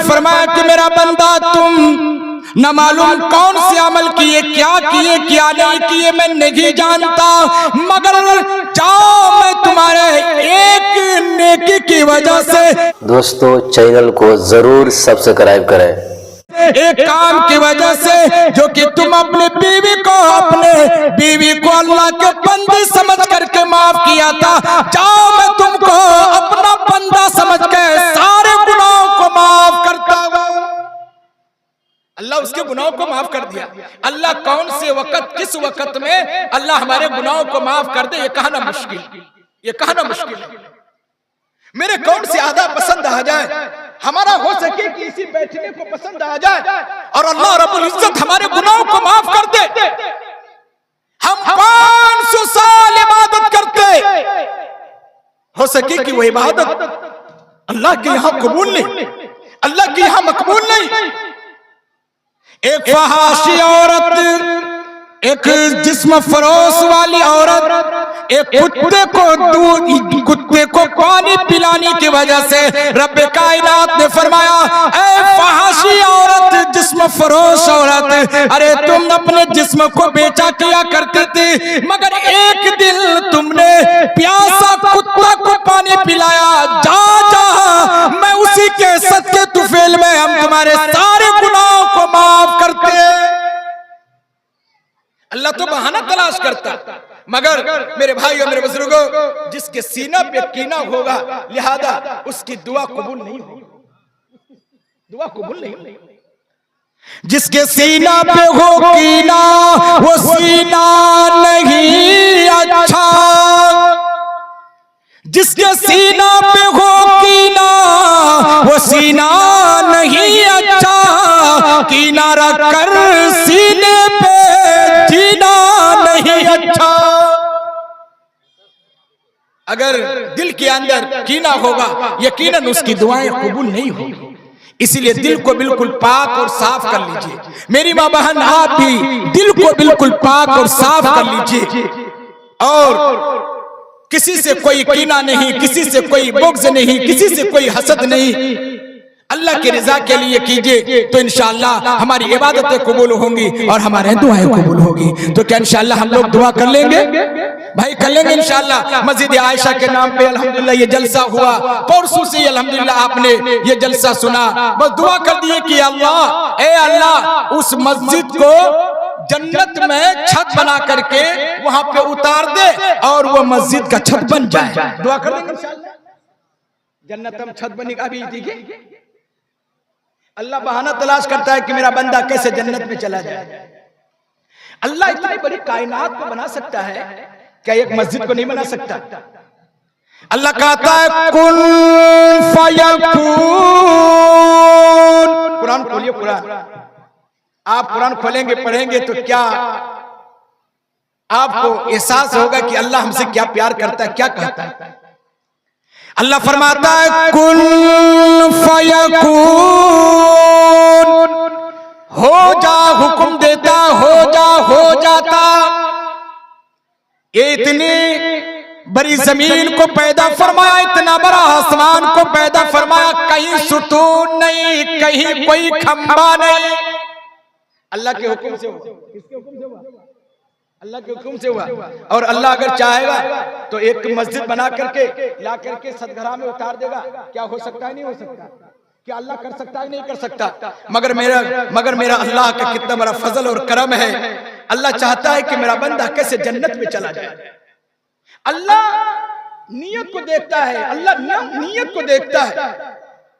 फरमाया कि मेरा बंदा तुम न मालूम कौन से अमल किए क्या नहीं किए मैं नहीं जानता, मगर जाओ मैं तुम्हारे एक नेकी की वजह से। दोस्तों चैनल को जरूर सब्सक्राइब करें। एक काम की वजह से जो कि तुम अपने बीवी को अल्लाह के बंदे समझ करके माफ किया था, जाओ मैं तुमको अपना बंदा समझ के सारे गुनाहों को माफ करता हूं। अल्लाह उसके गुनाहों को माफ कर दिया। अल्लाह कौन से वक्त किस वक्त में अल्लाह हमारे गुनाहों को माफ कर दे, ये कहना मुश्किल है। मेरे कौन से आदा पसंद आ जाए, हमारा हो सके कि इसी बैठने को पसंद आ जाए और अल्लाह रब्बुल इज्जत हमारे गुनाहों को माफ कर दे। हम 500 साल इबादत करते, हो सके कि वो इबादत अल्लाह के यहां कबूल नहीं, अल्लाह के यहां मकबूल नहीं। एक फहाशी औरत, एक जिस्म फरोश वाली औरत, एक कुत्ते को पानी पिलाने की वजह से रब्बे कायनात ने फरमाया, ऐ फहाशी औरत, जिस्म फरोश औरत, अरे तुम अपने जिस्म को बेचा किया करते थे, मगर एक दिन तुमने प्यासा कुत्ता को पानी पिलाया। जा मैं उसी के सदके तुफेल में हम तुम्हारे सारे गुनाहों को माफ करते। अल्लाह तो बहाना तलाश करता, मगर मेरे भाई और मेरे बुजुर्गों, जिसके सीना पे कीना होगा लिहाजा उसकी दुआ कबूल नहीं होगी, दुआ कबूल नहीं होगी। जिसके सीना पे हो कीना वो सीना नहीं अच्छा, जिसके सीना पे हो कीना वो सीना नहीं अच्छा, कीना रख कर सीने पे जीना नहीं अच्छा। अगर दिल के अंदर कीना होगा यकीनन उसकी दुआएं कबूल नहीं होगी। इसीलिए दिल को बिल्कुल पाक और साफ कर लीजिए। मेरी माँ बहन, आप भी दिल को बिल्कुल पाक और साफ कर लीजिए और किसी से कोई कीना नहीं, किसी से कोई बुग़्ज़ नहीं, किसी से कोई हसद नहीं, अल्लाह की रिजा के लिए कीजिए तो इंशाअल्लाह हमारी इबादतें कबूल होंगी और हमारे दुआएं कबूल होगी। तो क्या इंशाअल्लाह हम लोग दुआ कर लेंगे भाई, कर लेंगे इंशाअल्लाह। मस्जिद आयशा के नाम पे अल्हम्दुलिल्लाह ये जलसा हुआ, परसों से अल्हम्दुलिल्लाह आपने ये जलसा सुना, बस दुआ कर दिए कि अल्लाह, ए अल्लाह, उस मस्जिद को जन्नत में छत बना करके वहां पे उतार दे और वो मस्जिद का छत बन जाए। दुआ कर देंगे इंशाअल्लाह, जन्नत में छत बनेगा। अभी देखिए अल्लाह बहाना तलाश करता है कि मेरा बंदा कैसे जन्नत में चला जाए। अल्लाह इतनी बड़ी कायनात को बना सकता है, क्या एक मस्जिद को नहीं बना सकता? अल्लाह कहता है कुन फयकून। कुरान खोलिए, कुरान आप कुरान खोलेंगे पढ़ेंगे तो क्या आपको एहसास होगा कि अल्लाह हमसे क्या प्यार करता है, क्या कहता है। अल्लाह फरमाता है कुन फयकून, हो जा, हुक्म देता हो जाता। ये इतनी बड़ी जमीन को पैदा फरमाया, इतना बड़ा आसमान को पैदा फरमाया, कहीं सुतून नहीं, कहीं कोई खंबा नहीं, अल्लाह के हुक्म से हुआ। किसके हुक्म से हुआ? अल्लाह के हुक्म से हुआ। और अल्लाह अगर चाहेगा तो एक मस्जिद बना करके ला करके सदघरा में उतार देगा। क्या हो सकता है? नहीं हो सकता। क्या अल्लाह कर सकता है? नहीं कर सकता। मगर मेरा अल्लाह का कितना बड़ा फजल और करम है। अल्लाह चाहता है कि मेरा बंदा कैसे जन्नत में चला जाए। अल्लाह नियत को देखता है, अल्लाह नियत को देखता है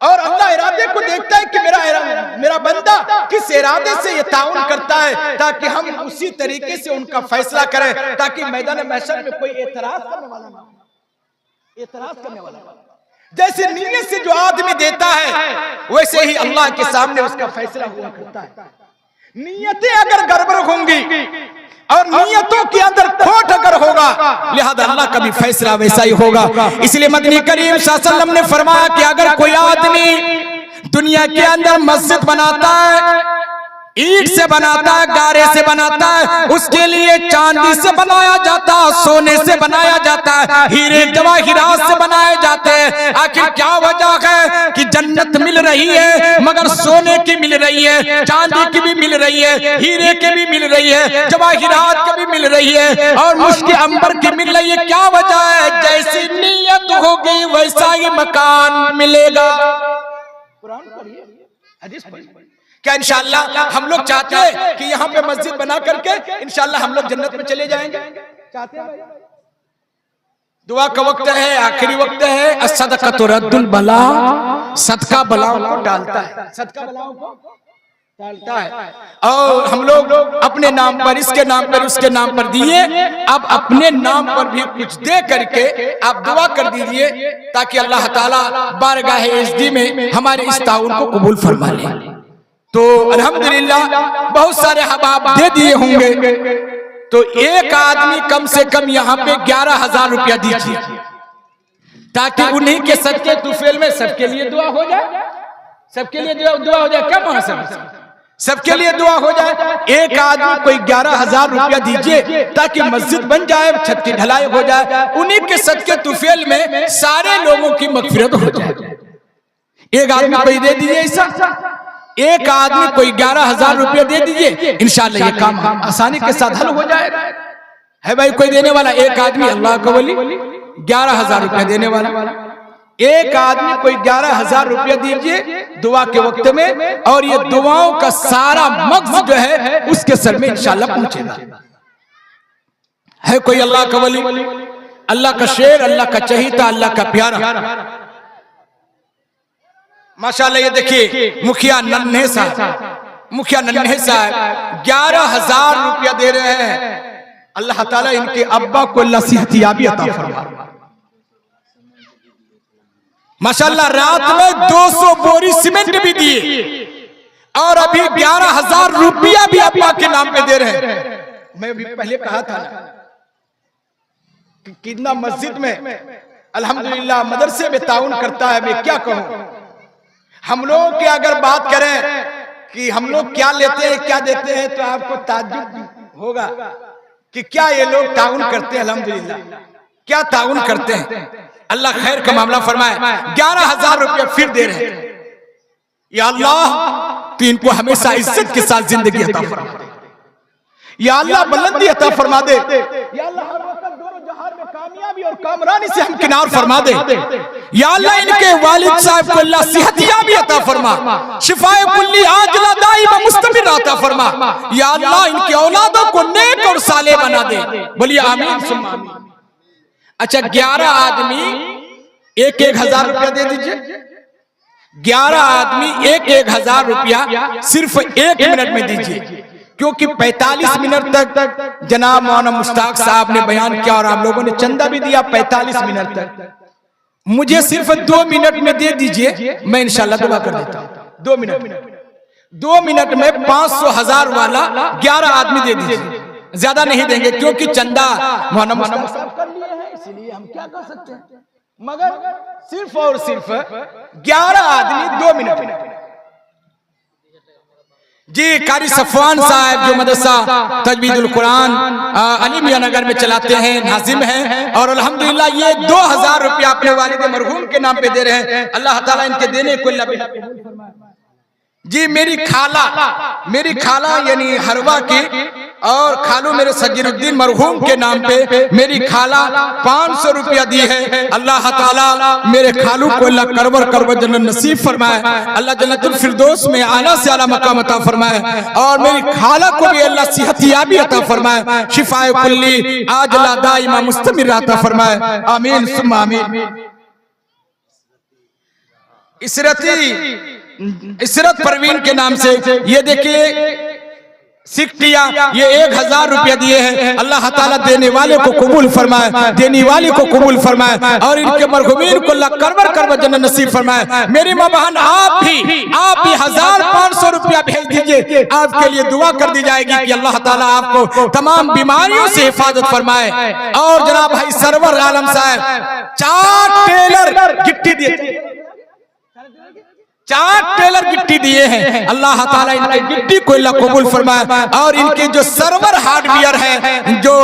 और अल्लाह इरादे को देखता है कि मेरा बंदा किस इरादे से ये ताउन करता है, ताकि हम उसी तरीके से उनका फैसला करें, ताकि मैदान महशर में कोई एतराज करने वाला ना हो। एतराज करने वाला जैसे नीयत से जो आदमी देता है वैसे ही अल्लाह के सामने उसका फैसला हुआ करता है। नीयतें अगर गड़बड़ होंगी और नियतों के अंदर खोट अगर होगा, लिहाजा अल्लाह का भी फैसला वैसा ही होगा। इसलिए मदनी करीम सल्लल्लाहु अलैहि वसल्लम ने फरमाया कि अगर कोई आदमी दुनिया के अंदर मस्जिद बनाता है ईंट से बनाता है, गारे से बनाता है, उसके लिए चांदी से बनाया जाता है, सोने से बनाया जाता है, हीरे जवाहिरात से बनाए जाते हैं। आखिर क्या वजह है कि जन्नत मिल रही है मगर सोने की मिल रही है, चांदी की भी मिल रही है, हीरे की भी मिल रही है, जवाहिरात की भी मिल रही है और मुश्क अंबर की मिल रही है? क्या वजह है? जैसी नीयत होगी वैसा ही मकान मिलेगा। कुरान पढ़िए, हदीस पढ़िए। क्या इंशाअल्लाह हम लोग चाहते हैं कि यहाँ पे मस्जिद बना करके इंशाअल्लाह हम लोग जन्नत में चले जाएंगे? चाहते हैं? दुआ का वक्त है, आखिरी वक्त है। अस्सदक़तु रद्दुल बला, सदका बलाओं को डालता है, सदका बलाओं को डालता है। और हम लोग अपने नाम पर, इसके नाम पर, उसके नाम पर दिए, अब अपने नाम पर भी कुछ दे करके आप दुआ कर दीजिए ताकि अल्लाह ताला बारगाह इज़्ज़ी में हमारे इस ताउन को कबूल फरमा ले। तो अल्हम्दुलिल्लाह बहुत सारे हबाब दे दिए होंगे, तो एक आदमी कम से कम यहाँ पे 11,000 रुपया दीजिए ताकि उन्हीं के सदके तुफेल में सबके लिए दुआ हो जाए, सबके लिए दुआ हो जाए। क्या महासब, सबके लिए दुआ हो जाए। एक आदमी कोई 11,000 रुपया दीजिए ताकि मस्जिद बन जाए, छत की ढलाई हो जाए, उन्हीं के सदके तुफेल में सारे लोगों की मगफिरत हो जाए। एक आदमी कोई दे दीजिए ऐसा, एक आदमी कोई 11,000 रुपया दे दीजिए, इंशाअल्लाह ये काम आसानी के साथ हल हो जाएगा। है भाई कोई देने वाला? एक आदमी अल्लाह का वली 11,000 रुपया देने वाला, एक आदमी कोई 11,000 रुपया दीजिए दुआ के वक्त में, और ये दुआओं का सारा मग्ज़ जो है उसके सर में इंशाअल्लाह पहुंचेगा। है कोई अल्लाह का वली, अल्लाह का शेर, अल्लाह का चहीता, अल्लाह का प्यारा? माशाअल्लाह ये देखिए मुखिया नन्हे साहब, मुखिया नन्हे साहब 11,000 रुपया दे रहे हैं। अल्लाह ताला इनके अब्बा को अल्लाह सेहतियाबी अता फरमाए। माशाअल्लाह रात में 200 बोरी सीमेंट भी दिए और अभी 11,000 रुपया भी अब्बा के नाम पे दे रहे हैं। मैं भी पहले कहा था कि कितना मस्जिद में अल्हम्दुलिल्लाह मदरसे में ताउन करता है। मैं क्या कहूं, हम लोग की अगर बात करें कि हम लोग क्या लेते हैं क्या देते हैं तो आपको ताज्जुब होगा कि क्या ये लोग ताउन करते हैं। अल्हम्दुलिल्लाह क्या ताउन करते हैं, अल्लाह खैर का मामला फरमाए। 11,000 रुपया फिर दे रहे हैं। या अल्लाह तो इनको हमेशा इज्जत के साथ जिंदगी अता फरमा दे, या अल्लाह बुलंदी अता फरमा दे, या अल्लाह हर वक्त दोनों जहान में कामयाबी और कामरानी से हम किनार फरमा दे। या अल्लाह इनके वालिद साहब को अल्लाह सेहतियाबी अता फरमा, शिफाए कुल्ली आजिला दाइमा मुस्तमिर अता फरमा। या अल्लाह इनकी औलादों को नेक और साले बना दे। बोलिए आमीन सुम्मा आमीन। अच्छा 11 आदमी 1,000 रुपया दे दीजिए। 11 आदमी 1,000 रुपया सिर्फ 1 मिनट में दीजिए, क्योंकि 45 मिनट तक जनाब मौलाना मुश्ताक साहब ने बयान किया और आप लोगों ने चंदा भी दिया 45 मिनट तक। मुझे सिर्फ 2 मिनट में दे दीजिए, मैं इंशाल्लाह दुआ कर देता हूं। 2 मिनट में 500,000 वाला 11 आदमी दे दीजिए। ज्यादा नहीं देंगे क्योंकि चंदा मौलाना मुश्ताक साहब कर लिए हैं, इसलिए हम क्या कर सकते हैं, मगर सिर्फ और सिर्फ 11 आदमी 2 मिनट में। जी कारी सफवान साहब जो मदरसा तजवीदुल कुरान अली मियां नगर में चलाते हैं, नाजिम हैं, और अल्हम्दुलिल्लाह ये 2,000 रुपया अपने वालिद मरहूम के नाम पे दे रहे हैं। अल्लाह ताला इनके देने को जी मेरी खाला यानी हरवा की और खालू मेरे सगीरुद्दीन मरहूम के नाम पे मेरी खाला 500 रुपया दी है। अल्लाह ताला मेरे खालू को अल्लाह करवर जन्नत नसीब फरमाए, अल्लाह जन्नतुल फिरदौस में आला से आला मकाम अता फरमाए, और मेरी खाला को भी अल्लाह सेहतियाबी अता फरमाए, शिफाए कुल्ली आजिला दाइमा मुस्तमिर अता फरमाए। आमीन सुम्मा आमीन। इसरत परवीन के नाम से ये देखिए सिक्तिया ये 1,000 रुपया दिए हैं। अल्लाह ताला देने वाले को कबूल फरमाए, देने वाले को कबूल फरमाए, और इनके मरहुमीन को अल्लाह करवर जन्नत नसीब फरमाए। मेरी मां बहन आप भी 1,500 रुपया भेज दीजिए, आपके लिए दुआ कर दी जाएगी कि अल्लाह ताला आपको तमाम बीमारियों से हिफाजत फरमाए। और जनाब भाई सरवर आलम साहब 4 टेलर गिट्टी दिए, 4 टेलर गिट्टी दिए हैं। अल्लाह ताला इनकी गिट्टी को अल्लाह कबूल फरमाए और इनके जो सर्वर हार्डवेयर है जो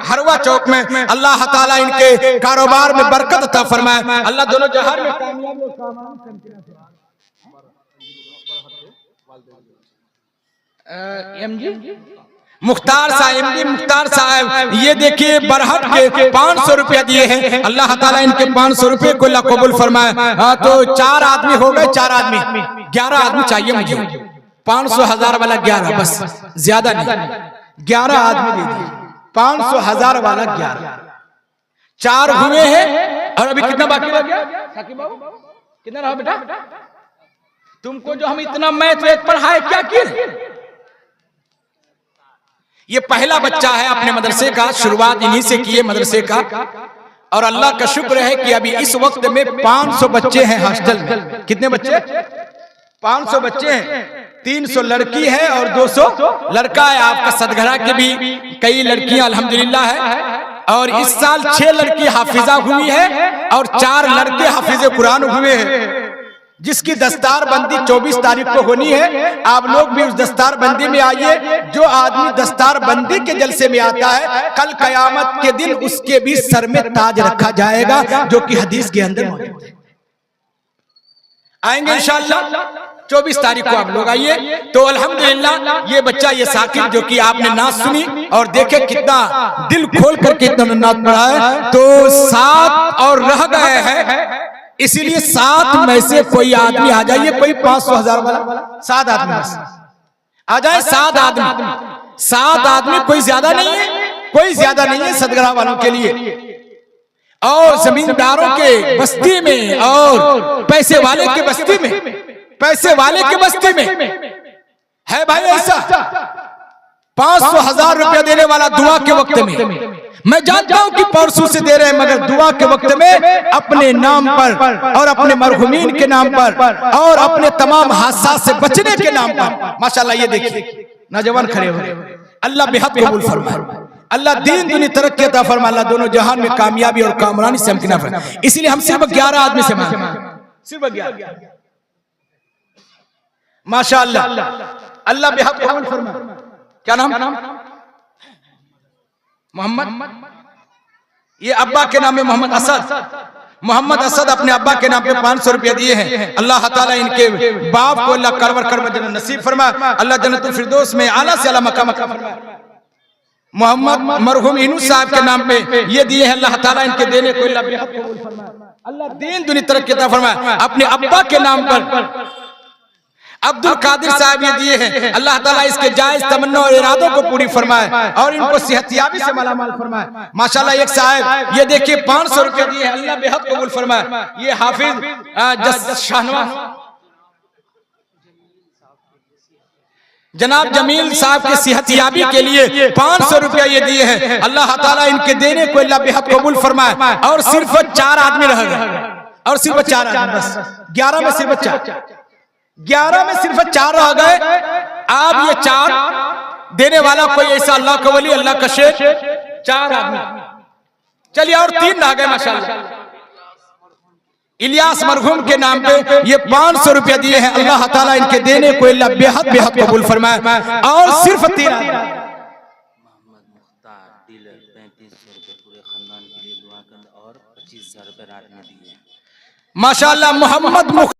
हरवा चौक में, अल्लाह ताला इनके कारोबार में बरकत अता फरमाए। अल्लाह दोनों जहान में कामयाबी और सामान मुख्तार साहब, एमडी मुख्तार साहब, ये देखिए बरहट के 500 रुपया दिए हैं। अल्लाह ताला इनके 500 रुपये को अल्लाह कबूल फरमाए। तो 4 आदमी हो गए, 4 आदमी 11 आदमी चाहिए मुझे। 500 1000 वाला 11, बस ज्यादा नहीं, 11 आदमी दे दिए। 500 1000 वाला 11, 4 हुए हैं और अभी कितना बाकी रह गया? कितना रहा बेटा? तुमको जो हम इतना मैथ पढ़ाए क्या किए? ये पहला बच्चा है अपने मदरसे का, शुरुआत इन्हीं से किए मदरसे का। और अल्लाह का शुक्र है कि अभी इस वक्त में 500 बच्चे हैं हॉस्टल में। कितने बच्चे? 500 बच्चे हैं। 300 लड़की है और 200 लड़का है। आपका सदघरा के भी कई लड़कियां अल्हम्दुलिल्लाह है। और इस साल 6 लड़की हाफिजा हुई है और 4 लड़के हाफिज कुरान हुए हैं, जिसकी दस्तार बंदी 24 तारीख को होनी है। आप लोग भी उस दस्तार बंदी में आइए। जो आदमी दस्तार बंदी के जलसे में आता है, कल कयामत के दिन उसके भी सर में ताज रखा जाएगा, जो कि हदीस के अंदर मौजूद है। आएंगे इंशाअल्लाह 24 तारीख को आप लोग आइए। तो अल्हम्दुलिल्लाह ये बच्चा, ये साकिब, जो कि आपने नात सुनी और देखे कितना दिल खोल करके इतना नात पढ़ा है। तो 7 और रह गए हैं, इसीलिए 7 में से कोई आदमी आ जाइए। कोई 500 1000 वाला 7 आदमी बस आ जाए। 7 आदमी, 7 आदमी, कोई ज्यादा नहीं है, कोई ज्यादा नहीं है सदगरा वालों के लिए। और जमींदारों के बस्ती में और पैसे वाले के बस्ती में, पैसे वाले के बस्ती में है भाई ऐसा। 500 1000 रुपया देने वाला दुआ के वक्त में, मैं जानता हूं कि परसों से दे रहे हैं, मगर दुआ के वक्त में अपने नाम पर और अपने मरहुमीन के नाम पर और अपने तमाम हादसा से बचने के नाम पर। माशाल्लाह ये देखिए नौजवान खड़े हो रहे। अल्लाह बेहद कबूल फरमाए। अल्लाह दीन दुनिया तरक्की अता फरमाए। अल्लाह दोनों जहान में कामयाबी और कामरानी से हमकिना फरमाए। इसलिए हम सिर्फ 11 आदमी से मांगे, सिर्फ 11। माशाल्लाह अल्लाह बेहद कबूल फरमाए। क्या नाम? मोहम्मद। ये अब्बा के नाम में मोहम्मद असद। मोहम्मद असद अपने अब्बा के नाम पे 500 रुपया दिए हैं। अल्लाह ताला इनके बाप को अल्लाह करवर करवर जन्नत नसीब फरमाए। अल्लाह जन्नतुल फिरदौस में आला से आला मकाम फरमाए। मोहम्मद मरहूम इनू साहब के नाम पे ये दिए हैं। अल्लाह ताला इनके देने को अल्लाह बेहद कबूल फरमाए। अल्लाह दीन दुनिया तरक्की अता फरमाए। अपने अब्बा के नाम पर अब्दुल कादिर साहब ये दिए हैं। अल्लाह ताला इसके जायज तमन्ना और इरादों को पूरी फरमाए और इनको सेहतियाबी से मालामाल फरमाए। माशाल्लाह एक साहब ये देखिए 500 रुपया दिए हैं। अल्लाह बेहद कबूल फरमाए। ये हाफिज शाहनवाज जनाब जमील साहब के सेहतियाबी के लिए 500 रुपया ये दिए हैं। अल्लाह ताला इनके देने को अल्लाह बेहद कबूल फरमाए। और सिर्फ 4 आदमी रह गए, और सिर्फ 4 आदमी, बस 11 में सिर्फ 4, 11 में सिर्फ 4 रह गए। आप ये 4 देने वाला कोई ऐसा अल्लाह का वली, अल्लाह का शेर, 4 आदमी। चलिए और 3 रह गए माशाल्लाह। इलियास मरहूम के नाम पे ये 500 रुपया दिए हैं। अल्लाह ताला इनके देने को अल्लाह बेहद बेहद कबूल फरमाए। और सिर्फ 3 आदमी। मोहम्मद मुख्तार डीलर 3500 रुपये पूरे खानदान के लिए दुआ कर और 25000 रुपये रात में दिए। माशाल्लाह मोहम्मद